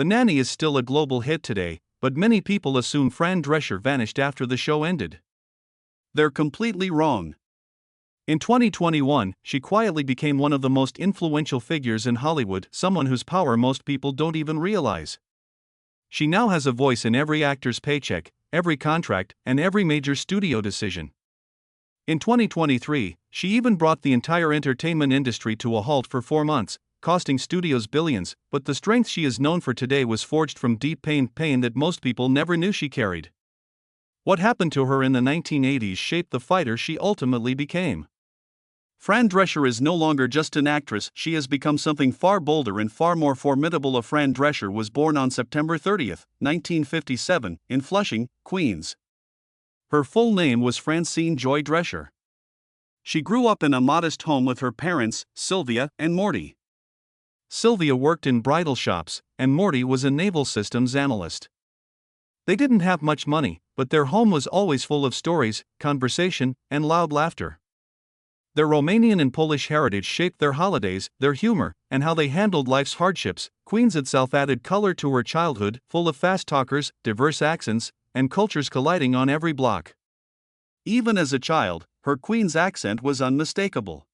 The Nanny is still a global hit today, but many people assume Fran Drescher vanished after the show ended. They're completely wrong. In 2021, she quietly became one of the most influential figures in Hollywood, someone whose power most people don't even realize. She now has a voice in every actor's paycheck, every contract, and every major studio decision. In 2023, she even brought the entire entertainment industry to a halt for 4 months, costing studios billions, but the strength she is known for today was forged from deep pain that most people never knew she carried. What happened to her in the 1980s shaped the fighter she ultimately became. Fran Drescher is no longer just an actress, she has become something far bolder and far more formidable. Fran Drescher was born on September 30, 1957, in Flushing, Queens. Her full name was Francine Joy Drescher. She grew up in a modest home with her parents, Sylvia and Morty. Sylvia worked in bridal shops, and Morty was a naval systems analyst. They didn't have much money, but their home was always full of stories, conversation, and loud laughter. Their Romanian and Polish heritage shaped their holidays, their humor, and how they handled life's hardships. Queens itself added color to her childhood, full of fast talkers, diverse accents, and cultures colliding on every block. Even as a child, her Queens accent was unmistakable.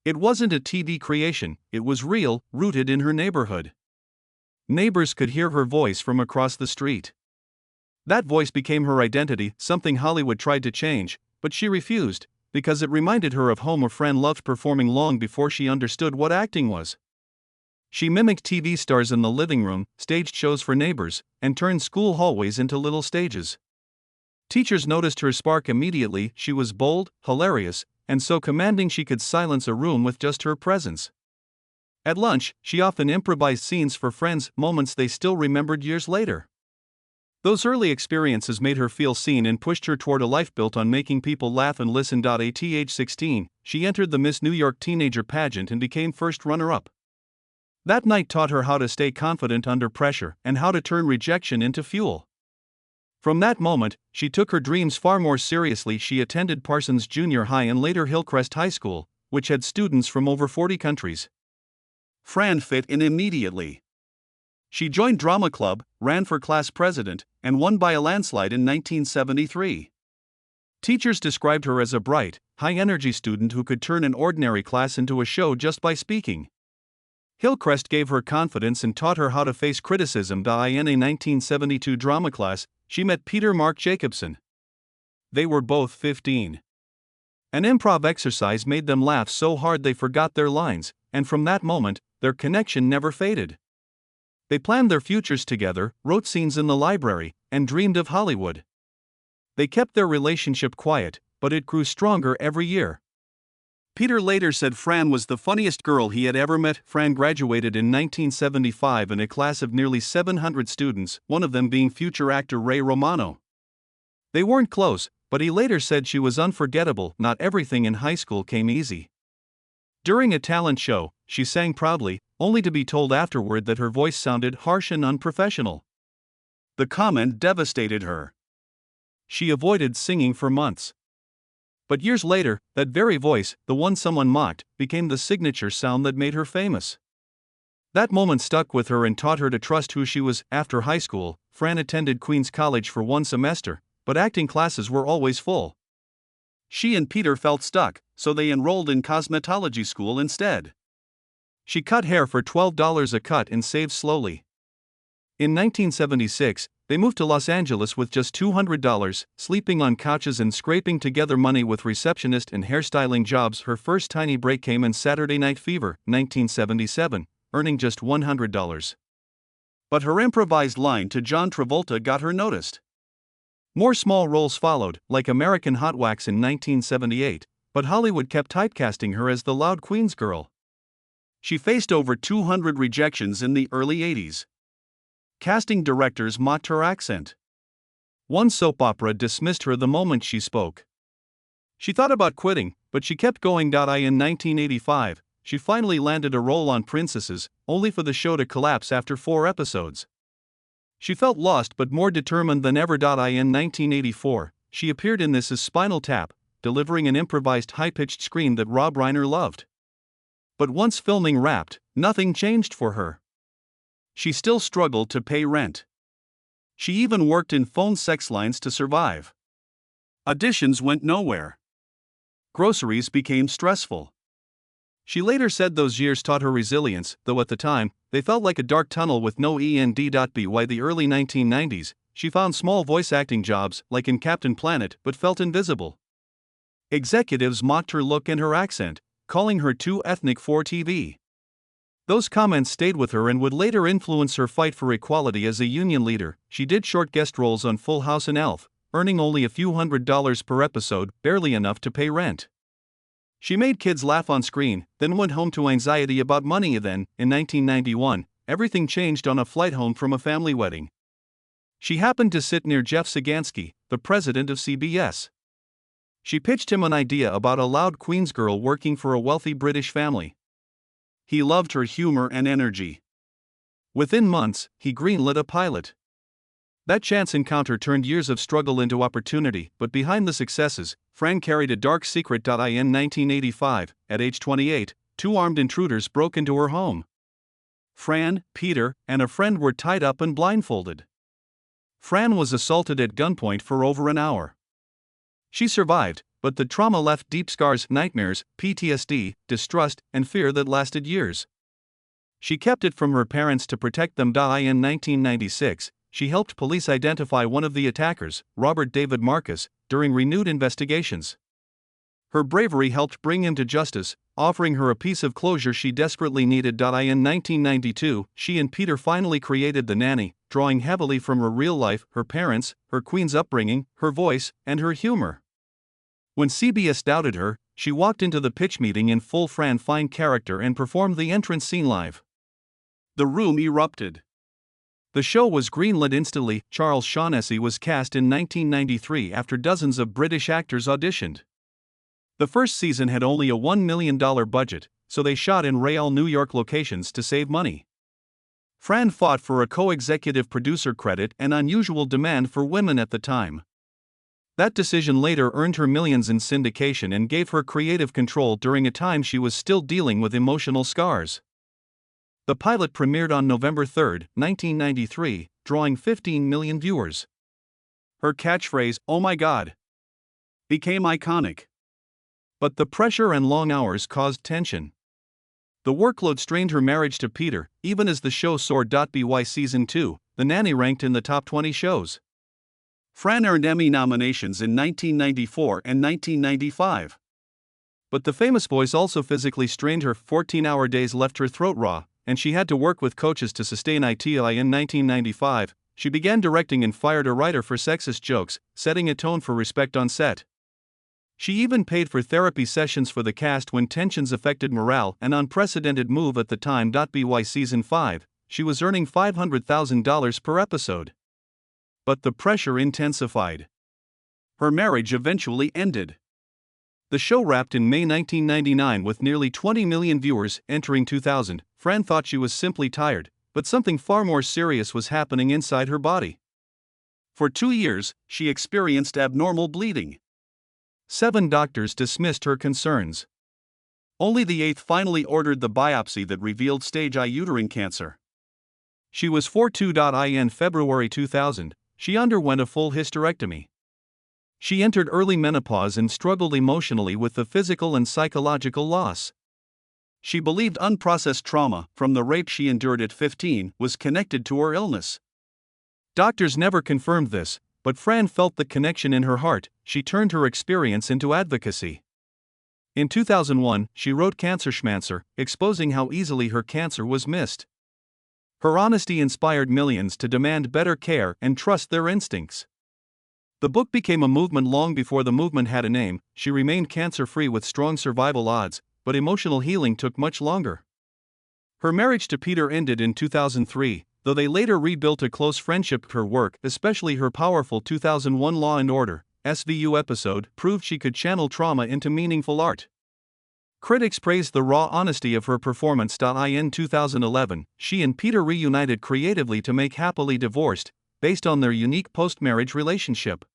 It wasn't a TV creation, it was real, rooted in her neighborhood. Neighbors could hear her voice from across the street. That voice became her identity, something Hollywood tried to change, but she refused, because it reminded her of home. Her friend loved performing long before she understood what acting was. She mimicked TV stars in the living room, staged shows for neighbors, and turned school hallways into little stages. Teachers noticed her spark immediately. She was bold, hilarious, and so commanding she could silence a room with just her presence. At lunch, she often improvised scenes for friends, moments they still remembered years later. Those early experiences made her feel seen and pushed her toward a life built on making people laugh and listen. At age 16, she entered the Miss New York teenager pageant and became first runner-up. That night taught her how to stay confident under pressure and how to turn rejection into fuel. From that moment, she took her dreams far more seriously. She attended Parsons Junior High and later Hillcrest High School, which had students from over 40 countries. Fran fit in immediately. She joined drama club, ran for class president, and won by a landslide in 1973. Teachers described her as a bright, high-energy student who could turn an ordinary class into a show just by speaking. Hillcrest gave her confidence and taught her how to face criticism. In a 1972 drama class, she met Peter Mark Jacobson. They were both 15. An improv exercise made them laugh so hard they forgot their lines, and from that moment, their connection never faded. They planned their futures together, wrote scenes in the library, and dreamed of Hollywood. They kept their relationship quiet, but it grew stronger every year. Peter later said Fran was the funniest girl he had ever met. Fran graduated in 1975 in a class of nearly 700 students, one of them being future actor Ray Romano. They weren't close, but he later said she was unforgettable. Not everything in high school came easy. During a talent show, she sang proudly, only to be told afterward that her voice sounded harsh and unprofessional. The comment devastated her. She avoided singing for months. But years later, that very voice, the one someone mocked, became the signature sound that made her famous. That moment stuck with her and taught her to trust who she was. After high school, Fran attended Queens College for one semester, but acting classes were always full. She and Peter felt stuck, so they enrolled in cosmetology school instead. She cut hair for $12 a cut and saved slowly. In 1976, they moved to Los Angeles with just $200, sleeping on couches and scraping together money with receptionist and hairstyling jobs. Her first tiny break came in Saturday Night Fever, 1977, earning just $100. But her improvised line to John Travolta got her noticed. More small roles followed, like American Hot Wax in 1978, but Hollywood kept typecasting her as the loud Queens girl. She faced over 200 rejections in the early 80s. Casting directors mocked her accent. One soap opera dismissed her the moment she spoke. She thought about quitting, but she kept going. In 1985, she finally landed a role on Princesses, only for the show to collapse after 4 episodes. She felt lost but more determined than ever. In 1984, she appeared in This Is Spinal Tap, delivering an improvised high-pitched scream that Rob Reiner loved. But once filming wrapped, nothing changed for her. She still struggled to pay rent. She even worked in phone sex lines to survive. Auditions went nowhere. Groceries became stressful. She later said those years taught her resilience, though at the time, they felt like a dark tunnel with no end. By the early 1990s, she found small voice acting jobs, like in Captain Planet, but felt invisible. Executives mocked her look and her accent, calling her too ethnic for TV. Those comments stayed with her and would later influence her fight for equality as a union leader. She did short guest roles on Full House and Elf, earning only a few $100s per episode, barely enough to pay rent. She made kids laugh on screen, then went home to anxiety about money. Then, in 1991, everything changed on a flight home from a family wedding. She happened to sit near Jeff Sagansky, the president of CBS. She pitched him an idea about a loud Queens girl working for a wealthy British family. He loved her humor and energy. Within months, he greenlit a pilot. That chance encounter turned years of struggle into opportunity, but behind the successes, Fran carried a dark secret. In 1985, at age 28, two armed intruders broke into her home. Fran, Peter, and a friend were tied up and blindfolded. Fran was assaulted at gunpoint for over an hour. She survived, but the trauma left deep scars, nightmares, PTSD, distrust, and fear that lasted years. She kept it from her parents to protect them. In 1996, she helped police identify one of the attackers, Robert David Marcus, during renewed investigations. Her bravery helped bring him to justice, offering her a piece of closure she desperately needed. In 1992, she and Peter finally created the Nanny, drawing heavily from her real life, her parents, her Queens upbringing, her voice, and her humor. When CBS doubted her, she walked into the pitch meeting in full Fran Fine character and performed the entrance scene live. The room erupted. The show was greenlit instantly. Charles Shaughnessy was cast in 1993 after dozens of British actors auditioned. The first season had only a $1 million budget, so they shot in real New York locations to save money. Fran fought for a co-executive producer credit, an unusual demand for women at the time. That decision later earned her millions in syndication and gave her creative control during a time she was still dealing with emotional scars. The pilot premiered on November 3, 1993, drawing 15 million viewers. Her catchphrase, "Oh my God," became iconic. But the pressure and long hours caused tension. The workload strained her marriage to Peter, even as the show soared. By season 2, The Nanny ranked in the top 20 shows. Fran earned Emmy nominations in 1994 and 1995. But the famous voice also physically strained her. 14-hour days left her throat raw, and she had to work with coaches to sustain it. In 1995, she began directing and fired a writer for sexist jokes, setting a tone for respect on set. She even paid for therapy sessions for the cast when tensions affected morale, an unprecedented move at the time. By season 5, she was earning $500,000 per episode. But the pressure intensified. Her marriage eventually ended. The show wrapped in May 1999 with nearly 20 million viewers. Entering 2000, Fran thought she was simply tired, but something far more serious was happening inside her body. For 2 years, she experienced abnormal bleeding. 7 doctors dismissed her concerns. Only the 8th finally ordered the biopsy that revealed stage I uterine cancer. She was 42. In February 2000, she underwent a full hysterectomy. She entered early menopause and struggled emotionally with the physical and psychological loss. She believed unprocessed trauma from the rape she endured at 15 was connected to her illness. Doctors never confirmed this, but Fran felt the connection in her heart. She turned her experience into advocacy. In 2001, she wrote Cancer Schmancer, exposing how easily her cancer was missed. Her honesty inspired millions to demand better care and trust their instincts. The book became a movement long before the movement had a name. She remained cancer-free with strong survival odds, but emotional healing took much longer. Her marriage to Peter ended in 2003, though they later rebuilt a close friendship. Her work, especially her powerful 2001 Law & Order (SVU) episode, proved she could channel trauma into meaningful art. Critics praised the raw honesty of her performance. In 2011, she and Peter reunited creatively to make Happily Divorced, based on their unique post-marriage relationship.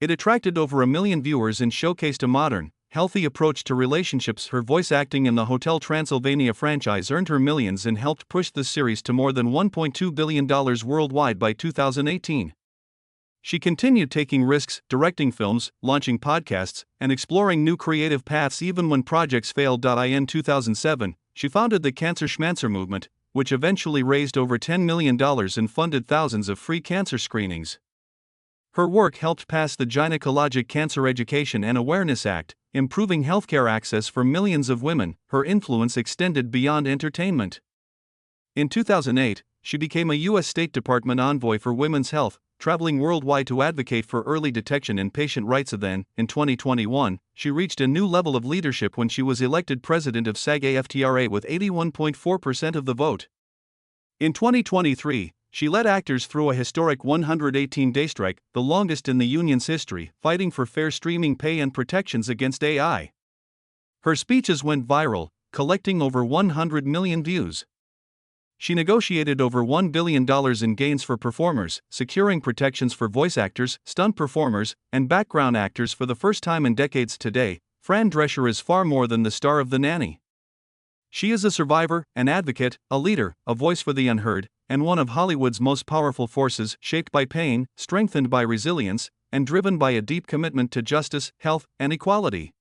It attracted over 1 million viewers and showcased a modern, healthy approach to relationships. Her voice acting in the Hotel Transylvania franchise earned her millions and helped push the series to more than $1.2 billion worldwide by 2018. She continued taking risks, directing films, launching podcasts, and exploring new creative paths even when projects failed. In 2007, she founded the Cancer Schmancer movement, which eventually raised over $10 million and funded thousands of free cancer screenings. Her work helped pass the Gynecologic Cancer Education and Awareness Act, improving healthcare access for millions of women. Her influence extended beyond entertainment. In 2008, she became a U.S. State Department envoy for women's health, traveling worldwide to advocate for early detection and patient rights. Then, in 2021, she reached a new level of leadership when she was elected president of SAG-AFTRA with 81.4% of the vote. In 2023, she led actors through a historic 118-day strike, the longest in the union's history, fighting for fair streaming pay and protections against AI. Her speeches went viral, collecting over 100 million views. She negotiated over $1 billion in gains for performers, securing protections for voice actors, stunt performers, and background actors for the first time in decades. Today, Fran Drescher is far more than the star of The Nanny. She is a survivor, an advocate, a leader, a voice for the unheard, and one of Hollywood's most powerful forces, shaped by pain, strengthened by resilience, and driven by a deep commitment to justice, health, and equality.